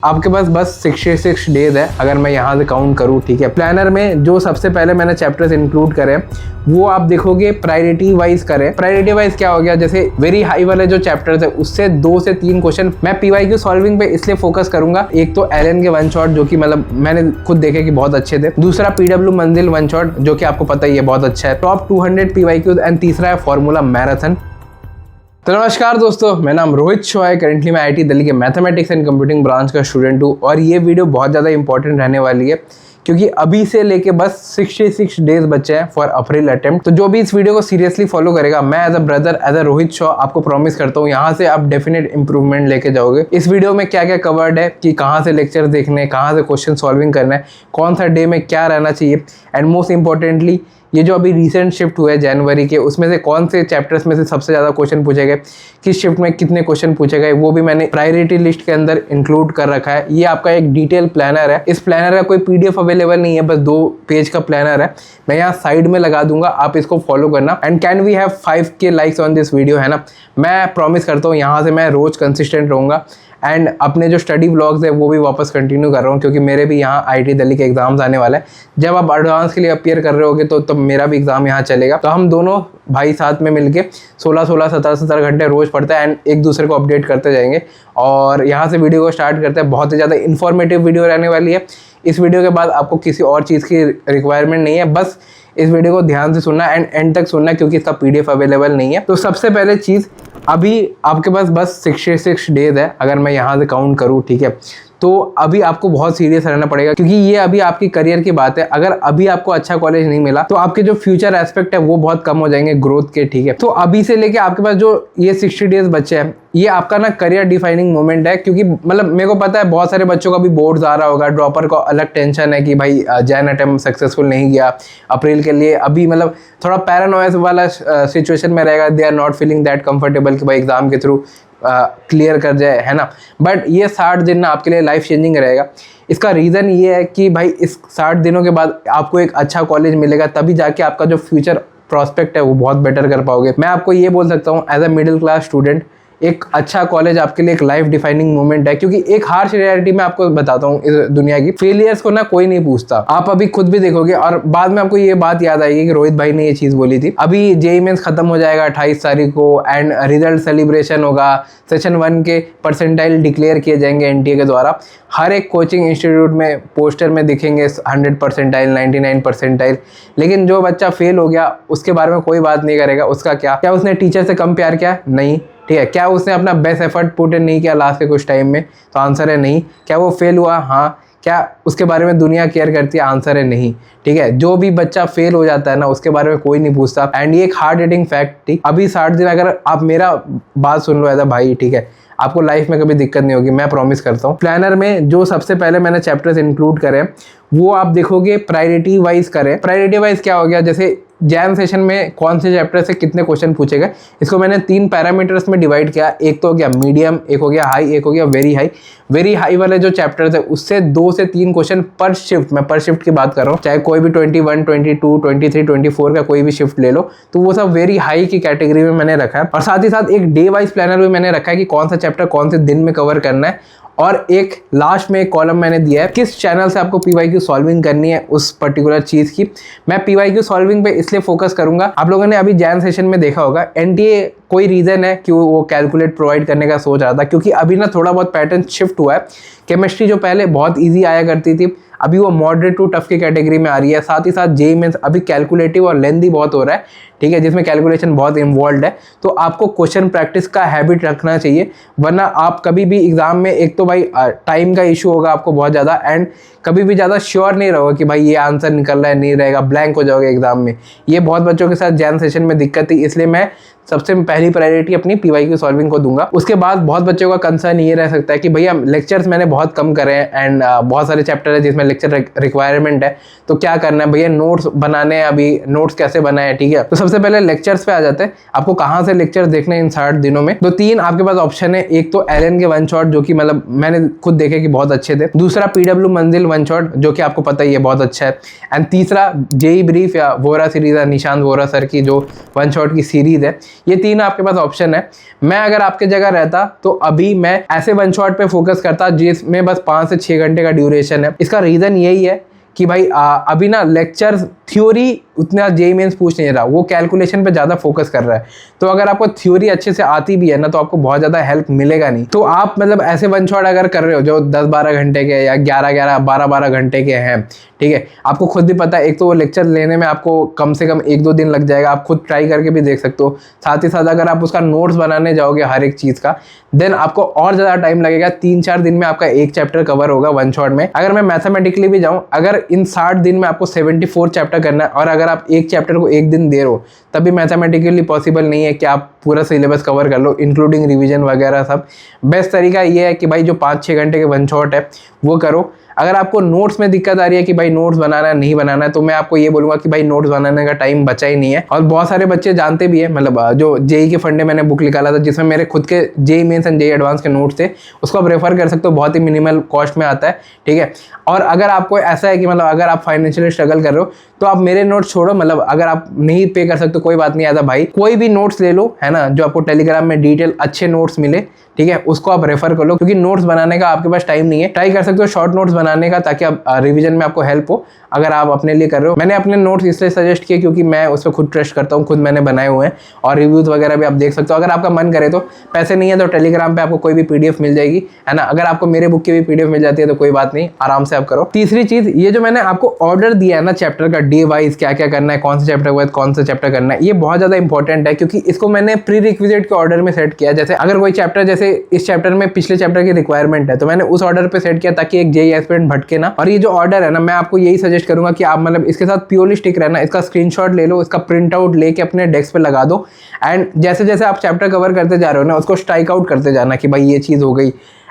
आपके पास बस 66 डेज है अगर मैं यहाँ से काउंट करूँ, ठीक है। प्लानर में जो सबसे पहले मैंने चैप्टर्स इंक्लूड करे वो आप देखोगे प्रायोरिटी वाइज करे। प्रायोरिटी वाइज क्या हो गया, जैसे वेरी हाई वाले जो चैप्टर्स है उससे 2 से 3 क्वेश्चन मैं पीवाईक्यू सॉल्विंग पे इसलिए फोकस करूंगा। एक तो एलन के वन शॉट जो कि मतलब मैंने खुद देखे कि बहुत अच्छे थे। दूसरा पीडब्ल्यू मंजिल वन शॉट जो कि आपको पता ही है बहुत अच्छा है। टॉप 200 पीवाईक्यूज एंड तीसरा है फॉर्मूला मैराथन। तो नमस्कार दोस्तों, मेरा नाम रोहित शॉ है। करेंटली मैं आईटी दिल्ली के मैथमेटिक्स एंड कंप्यूटिंग ब्रांच का स्टूडेंट हूँ और ये वीडियो बहुत ज़्यादा इंपॉर्टेंट रहने वाली है क्योंकि अभी से लेके बस 66 डेज बचे हैं फॉर अप्रैल अटेम्प्ट। तो जो भी इस वीडियो को सीरियसली फॉलो करेगा, मैं as a brother as a Rohit Shaw आपको प्रॉमिस करता हूँ यहाँ से आप डेफिनेट इंप्रूवमेंट लेके जाओगे। इस वीडियो में क्या क्या कवर्ड है कि कहाँ से लेक्चर देखने, कहाँ से क्वेश्चन सॉल्विंग करना है, कौन सा डे में क्या रहना चाहिए, एंड मोस्ट इंपॉर्टेंटली ये जो अभी रिसेंट शिफ्ट हुए जनवरी के, उसमें से कौन से चैप्टर्स में से सबसे ज़्यादा क्वेश्चन पूछे गए, किस शिफ्ट में कितने क्वेश्चन पूछे गए, वो भी मैंने प्रायोरिटी लिस्ट के अंदर इंक्लूड कर रखा है। ये आपका एक डिटेल प्लानर है। इस प्लानर का कोई पीडीएफ अवेलेबल नहीं है, बस 2 पेज का प्लानर है। मैं यहाँ साइड में लगा दूंगा, आप इसको फॉलो करना। And can we have 5K likes on this video, है ना। मैं प्रॉमिस करता हूँ यहाँ से मैं रोज कंसिस्टेंट रहूँगा एंड अपने जो स्टडी व्लॉग्स है वो भी वापस कंटिन्यू कर रहा हूँ क्योंकि मेरे भी यहाँ आईटी दिल्ली के एग्जाम्स आने वाला है। जब आप एडवांस के लिए अपीयर कर रहे होगे तो तब मेरा भी एग्जाम यहाँ चलेगा। तो हम दोनों भाई साथ में मिलके 16-16, 17-17 घंटे रोज पढ़ते हैं एंड एक दूसरे को अपडेट करते जाएंगे। और यहाँ से वीडियो को स्टार्ट करते हैं। बहुत ही ज़्यादा इन्फॉर्मेटिव वीडियो रहने वाली है। इस वीडियो के बाद आपको किसी और चीज़ की रिक्वायरमेंट नहीं है, बस इस वीडियो को ध्यान से सुनना एंड एंड तक सुनना क्योंकि इसका पीडीएफ अवेलेबल नहीं है। तो सबसे पहले चीज़, अभी आपके पास बस 66 डेज है अगर मैं यहाँ से काउंट करूँ, ठीक है। तो अभी आपको बहुत सीरियस रहना पड़ेगा क्योंकि ये अभी आपकी करियर की बात है। अगर अभी आपको अच्छा कॉलेज नहीं मिला तो आपके जो फ्यूचर एस्पेक्ट है वो बहुत कम हो जाएंगे ग्रोथ के, ठीक है। तो अभी से लेके आपके पास जो ये 60 डेज बचे हैं, ये आपका ना करियर डिफाइनिंग मोमेंट है क्योंकि मतलब मेरे को पता है बहुत सारे बच्चों का भी बोर्ड्स आ रहा होगा। ड्रॉपर को अलग टेंशन है कि भाई जैन अटेम्प्ट सक्सेसफुल नहीं गया, अप्रैल के लिए अभी मतलब थोड़ा पैरानोइज वाला सिचुएशन में रहेगा। They are not feeling that comfortable कि भाई एग्जाम के थ्रू क्लियर कर जाए, है ना। बट ये 60 दिन ना आपके लिए लाइफ चेंजिंग रहेगा। इसका रीज़न ये है कि भाई इस 60 दिनों के बाद आपको एक अच्छा कॉलेज मिलेगा, तभी जाके आपका जो फ्यूचर प्रॉस्पेक्ट है वो बहुत बेटर कर पाओगे। मैं आपको ये बोल सकता हूँ as a middle class student, एक अच्छा कॉलेज आपके लिए एक लाइफ डिफाइनिंग मोमेंट है क्योंकि एक हार्श रियलिटी में आपको बताता हूँ इस दुनिया की, फेलियर्स को ना कोई नहीं पूछता। आप अभी खुद भी देखोगे और बाद में आपको ये बात याद आएगी कि रोहित भाई ने ये चीज़ बोली थी। अभी जेईई मेंस खत्म हो जाएगा 28 तारीख को एंड रिजल्ट सेलिब्रेशन होगा। सेशन 1 के परसेंटाइल डिक्लेयर किए जाएंगे एनटीए के द्वारा। हर एक कोचिंग इंस्टीट्यूट में पोस्टर में दिखेंगे 100 परसेंटाइल, 99 परसेंटाइल। लेकिन जो बच्चा फेल हो गया उसके बारे में कोई बात नहीं करेगा। उसका क्या उसने टीचर से कम प्यार किया? नहीं, ठीक है। क्या उसने अपना बेस्ट एफर्ट पुट इन नहीं किया लास्ट के कुछ टाइम में? तो आंसर है नहीं। क्या वो फेल हुआ? हाँ। क्या उसके बारे में दुनिया केयर करती है? आंसर है नहीं, ठीक है। जो भी बच्चा फेल हो जाता है ना उसके बारे में कोई नहीं पूछता एंड ये एक हार्ड हिटिंग फैक्ट थी। अभी 60 दिन अगर आप मेरा बात सुन लो एज अ भाई, ठीक है, आपको लाइफ में कभी दिक्कत नहीं होगी, मैं प्रॉमिस करता हूँ। प्लानर में जो सबसे पहले मैंने चैप्टर्स इंक्लूड करे वो आप देखोगे प्रायोरिटी वाइज करें। प्रायोरिटी वाइज क्या हो गया, जैसे जैन सेशन में कौन से चैप्टर से कितने क्वेश्चन पूछे गए, इसको मैंने 3 पैरामीटर्स में डिवाइड किया। एक तो हो गया मीडियम, एक हो गया हाई, एक हो गया वेरी हाई। वेरी हाई वाले जो चैप्टर्स है उससे 2 से 3 क्वेश्चन पर शिफ्ट, मैं पर शिफ्ट की बात कर रहा हूँ, चाहे कोई भी 21, 22, 23, 24 का कोई भी शिफ्ट ले लो, तो वो सब वेरी हाई की कैटेगरी में मैंने रखा है। और साथ ही साथ एक डे वाइज प्लानर भी मैंने रखा है कि कौन सा चैप्टर कौन से दिन में कवर करना है। और एक लास्ट में एक कॉलम मैंने दिया है किस चैनल से आपको पीवाईक्यू सॉल्विंग करनी है उस पर्टिकुलर चीज़ की। मैं पीवाईक्यू सॉल्विंग पे इसलिए फोकस करूंगा, आप लोगों ने अभी जैन सेशन में देखा होगा एनटीए कोई रीज़न है कि वो कैलकुलेट प्रोवाइड करने का सोच रहा था क्योंकि अभी ना थोड़ा बहुत पैटर्न शिफ्ट हुआ है। केमिस्ट्री जो पहले बहुत ईजी आया करती थी अभी वो मॉडरेट टू टफ की कैटेगरी में आ रही है। साथ ही साथ जेईई मेंस अभी कैलकुलेटिव और लेंथी बहुत हो रहा है, ठीक है, जिसमें कैलकुलेशन बहुत इन्वॉल्व है। तो आपको क्वेश्चन प्रैक्टिस का हैबिट रखना चाहिए, वरना आप कभी भी एग्जाम में एक तो भाई टाइम का इशू होगा आपको बहुत ज़्यादा एंड कभी भी ज़्यादा श्योर नहीं रहोगे कि भाई ये आंसर निकल रहा है नहीं रहेगा, ब्लैंक हो जाओगे एग्जाम में। ये बहुत बच्चों के साथ जैन सेशन में दिक्कत थी, इसलिए मैं सबसे पहली प्रायोरिटी अपनी पीवाईक्यू सॉल्विंग को दूंगा। उसके बाद बहुत बच्चों का कंसर्न ये रह सकता है कि भैया लेक्चर्स मैंने बहुत कम करे हैं एंड बहुत सारे चैप्टर है जिसमें लेक्चर रिक्वायरमेंट है, तो क्या करना है भैया, नोट्स बनाने हैं, अभी नोट्स कैसे बनाए, ठीक है। तो सबसे पहले लेक्चर्स पे आ जाते हैं। आपको कहाँ से लेक्चर देखने हैं इन 60 दिनों में? तो 3 आपके पास ऑप्शन है। एक तो एलन के वन शॉट जो कि मतलब मैंने खुद देखे कि बहुत अच्छे थे। दूसरा पीडब्ल्यू मंजिल वन शॉट जो कि आपको पता ही है बहुत अच्छा है। एंड तीसरा जेईई ब्रीफ या वोरा सीरीज है, निशांत वोरा सर की जो वन शॉट की सीरीज है, ये तीन आपके पास ऑप्शन है। मैं अगर आपके जगह रहता तो अभी मैं ऐसे वन शॉट पे फोकस करता जिसमें बस 5 से 6 घंटे का ड्यूरेशन है। इसका रीज़न यही है कि भाई अभी ना लेक्चर थ्योरी उतना जेईई मेंस पूछ नहीं रहा, वो कैलकुलेशन पे ज़्यादा फोकस कर रहा है। तो अगर आपको थ्योरी अच्छे से आती भी है ना तो आपको बहुत ज़्यादा हेल्प मिलेगा नहीं। तो आप मतलब ऐसे वन शॉट अगर कर रहे हो जो 10-12 घंटे के या 11-11 12-12 घंटे के हैं, ठीक है, आपको खुद भी पता है एक तो वो लेक्चर लेने में आपको कम से कम 1-2 दिन लग जाएगा, आप खुद ट्राई करके भी देख सकते हो। साथ ही साथ अगर आप उसका नोट्स बनाने जाओगे हर एक चीज़ का, देन आपको और ज़्यादा टाइम लगेगा। 3-4 दिन में आपका एक चैप्टर कवर होगा वन शॉट में। अगर मैं मैथमेटिकली भी जाऊँ, अगर इन 60 दिन में आपको 74 चैप्टर करना है और अगर आप एक चैप्टर को एक दिन दे रहे हो, तभी मैथमेटिकली पॉसिबल नहीं है कि आप पूरा सिलेबस कवर कर लो इंक्लूडिंग रिवीजन वगैरह सब। बेस्ट तरीका ये है कि भाई जो 5-6 घंटे के वन शॉट है वो करो। अगर आपको नोट्स में दिक्कत आ रही है कि भाई नोट्स बनाना है नहीं बनाना है, तो मैं आपको ये बोलूँगा कि भाई नोट्स बनाने का टाइम बचा ही नहीं है। और बहुत सारे बच्चे जानते भी है, मतलब जो जेईई के फंडे मैंने बुक निकाला था जिसमें मेरे खुद के JEE mains and JEE advance के नोट्स थे, उसको आप रेफर कर सकते हो, बहुत ही मिनिमल कॉस्ट में आता है, ठीक है। और अगर आपको ऐसा है कि मतलब अगर आप फाइनेंशियली स्ट्रगल कर रहे हो तो आप मेरे नोट्स छोड़ो, मतलब अगर आप नहीं पे कर सकते कोई बात नहीं, आता भाई कोई भी नोट्स ले लो, है ना, जो आपको टेलीग्राम में डिटेल अच्छे नोट्स मिले, ठीक है, उसको आप रेफर कर लो। क्योंकि नोट्स बनाने का आपके पास टाइम नहीं है, ट्राई कर सकते हो शॉर्ट नोट्स बनाने का ताकि आप रिवीजन में आपको हेल्प हो अगर आप अपने लिए कर रहे हो। मैंने अपने नोट्स इसलिए सजेस्ट किए क्योंकि मैं उस पर खुद ट्रस्ट करता हूँ, खुद मैंने बनाए हुए हैं और रिव्यूज़ वगैरह भी आप देख सकते हो। अगर आपका मन करे तो, पैसे नहीं है तो टेलीग्राम पे आपको कोई भी पीडीएफ मिल जाएगी, है ना। अगर आपको मेरे बुक की भी पीडीएफ मिल जाती है तो कोई बात नहीं, आराम से आप करो। तीसरी चीज़, ये जो मैंने आपको ऑर्डर दिया है ना चैप्टर का, डे वाइज क्या क्या करना है, कौन से चैप्टर के बाद कौन सा चैप्टर करना है, ये बहुत ज़्यादा इंपॉर्टेंट है क्योंकि इसको मैंने प्री रिक्विजिट के ऑर्डर में सेट किया। जैसे अगर कोई चैप्टर, जैसे इस चैप्टर में पिछले चैप्टर की रिक्वायरमेंट है तो मैंने उस ऑर्डर पे सेट किया ताकि एक जेईई एस्पिरेंट भटके ना। और ये जो ऑर्डर है ना, मैं आपको यही सजेस्ट करूंगा कि आप मतलब इसके साथ प्योरली स्टिक रहना, इसका स्क्रीनशॉट ले लो, इसका प्रिंट आउट लेके अपने डेस्क पे लगा दो एंड जैसे जैसे आप चैप्टर कवर करते जा रहे हो ना उसको स्ट्राइक आउट करते जाना कि भाई ये चीज़ हो गई।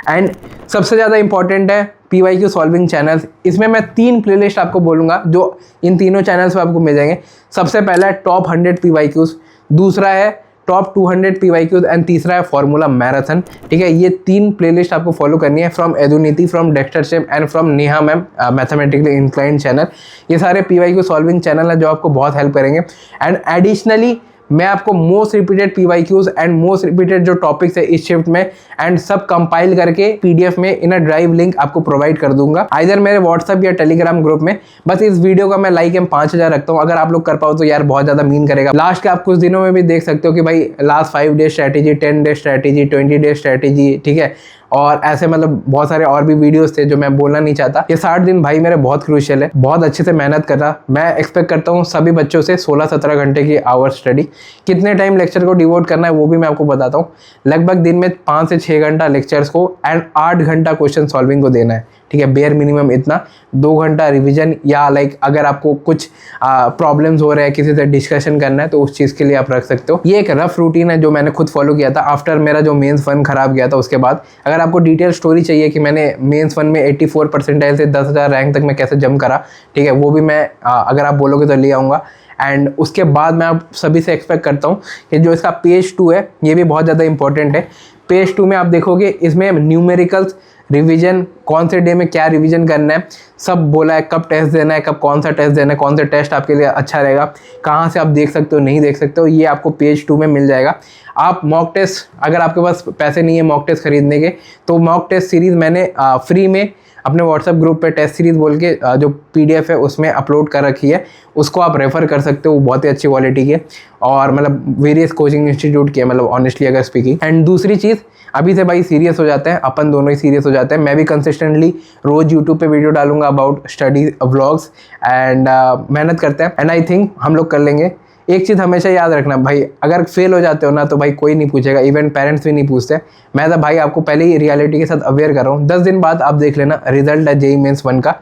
एंड सबसे ज़्यादा इंपॉर्टेंट है PYQ सॉल्विंग चैनल्स। इसमें मैं 3 प्लेलिस्ट आपको बोलूँगा जो इन तीनों चैनल्स पर आपको मिल जाएंगे। सबसे पहला है टॉप 100 PYQs, दूसरा है टॉप 200 PYQs एंड तीसरा है फॉर्मूला मैराथन, ठीक है। ये 3 प्लेलिस्ट आपको फॉलो करनी है, from Eduniti, from Dexter Shem and from Neha ma'am mathematically inclined channel. ये सारे PYQ सॉल्विंग चैनल है जो आपको बहुत हेल्प करेंगे। एंड एडिशनली मैं आपको most repeated PYQs and most repeated जो टॉपिक्स है इस शिफ्ट में एंड सब कंपाइल करके PDF में इन अ ड्राइव लिंक आपको प्रोवाइड कर दूंगा, आइदर मेरे व्हाट्सएप या टेलीग्राम ग्रुप में। बस इस वीडियो का मैं लाइक एम 5000 रखता हूँ, अगर आप लोग कर पाओ तो यार बहुत ज़्यादा मीन करेगा। लास्ट के आप कुछ दिनों में भी देख सकते हो कि भाई last 5 day strategy, 10 day strategy, 20 day strategy, ठीक है। और ऐसे मतलब बहुत सारे और भी वीडियोस थे जो मैं बोलना नहीं चाहता। ये 60 दिन भाई मेरे बहुत क्रूशियल है, बहुत अच्छे से मेहनत कर रहा। मैं एक्सपेक्ट करता हूँ सभी बच्चों से 16-17 घंटे की आवर स्टडी। कितने टाइम लेक्चर को डिवोट करना है वो भी मैं आपको बताता हूँ। लगभग दिन में 5 से 6 घंटा लेक्चर्स को एंड 8 घंटा क्वेश्चन सॉल्विंग को देना है, ठीक है, बेयर मिनिमम इतना। 2 घंटा रिवीजन या लाइक अगर आपको कुछ प्रॉब्लम्स हो रहे हैं, किसी से डिस्कशन करना है तो उस चीज़ के लिए आप रख सकते हो। ये एक रफ रूटीन है जो मैंने खुद फॉलो किया था आफ्टर मेरा जो मेंस 1 खराब गया था उसके बाद। अगर आपको डिटेल स्टोरी चाहिए कि मैंने मेंस 1 में 84 परसेंटाइल से 10,000 रैंक तक मैं कैसे जंप करा, ठीक है, वो भी मैं अगर आप बोलोगे तो ले आऊँगा। एंड उसके बाद मैं आप सभी से एक्सपेक्ट करता हूँ कि जो इसका पेज 2 है ये भी बहुत ज़्यादा इंपॉर्टेंट है। पेज 2 में आप देखोगे इसमें न्यूमेरिकल्स रिवीजन, कौन से डे में क्या रिवीजन करना है सब बोला है, कब टेस्ट देना है, कब कौन सा टेस्ट देना है, कौन सा टेस्ट आपके लिए अच्छा रहेगा, कहाँ से आप देख सकते हो नहीं देख सकते हो, ये आपको पेज 2 में मिल जाएगा। आप मॉक टेस्ट, अगर आपके पास पैसे नहीं है मॉक टेस्ट खरीदने के, तो मॉक टेस्ट सीरीज़ मैंने फ्री में अपने व्हाट्सएप ग्रुप पे टेस्ट सीरीज़ बोल के जो PDF है उसमें अपलोड कर रखी है, उसको आप रेफ़र कर सकते हो, बहुत ही अच्छी क्वालिटी की है और मतलब वेरियस कोचिंग इंस्टीट्यूट की है, मतलब ऑनेस्टली अगर स्पीकिंग। एंड दूसरी चीज़, अभी से भाई सीरियस हो जाते हैं, अपन दोनों ही सीरियस हो जाते हैं। मैं भी कंसिस्टेंटली रोज़ यूट्यूब पे वीडियो डालूंगा अबाउट स्टडी व्लॉग्स एंड मेहनत करते हैं एंड आई थिंक हम लोग कर लेंगे। एक चीज़ हमेशा याद रखना भाई, अगर फेल हो जाते हो ना तो भाई कोई नहीं पूछेगा, इवन पेरेंट्स भी नहीं पूछते। मैं तो भाई आपको पहले ही रियलिटी के साथ अवेयर कर रहा हूँ। 10 दिन बाद आप देख लेना रिजल्ट है जेईई मेंस 1 का,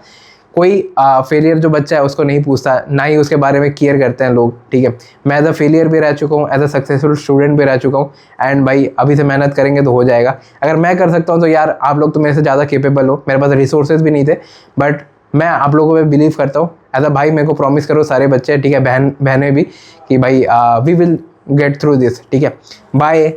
कोई फेलियर जो बच्चा है उसको नहीं पूछता, ना ही उसके बारे में केयर करते हैं लोग, ठीक है। मैं एज अ फेलियर भी रह चुका हूँ, एज अ सक्सेसफुल स्टूडेंट भी रह चुका हूँ एंड भाई अभी से मेहनत करेंगे तो हो जाएगा। अगर मैं कर सकता हूँ तो यार आप लोग तो मेरे से ज़्यादा केपेबल हो। मेरे पास रिसोर्सेज भी नहीं थे बट मैं आप लोगों पे बिलीव करता हूँ। एज अ भाई मेरे को प्रॉमिस करो सारे बच्चे, ठीक है, बहनें भी, कि भाई we will get through this, ठीक है। बाय।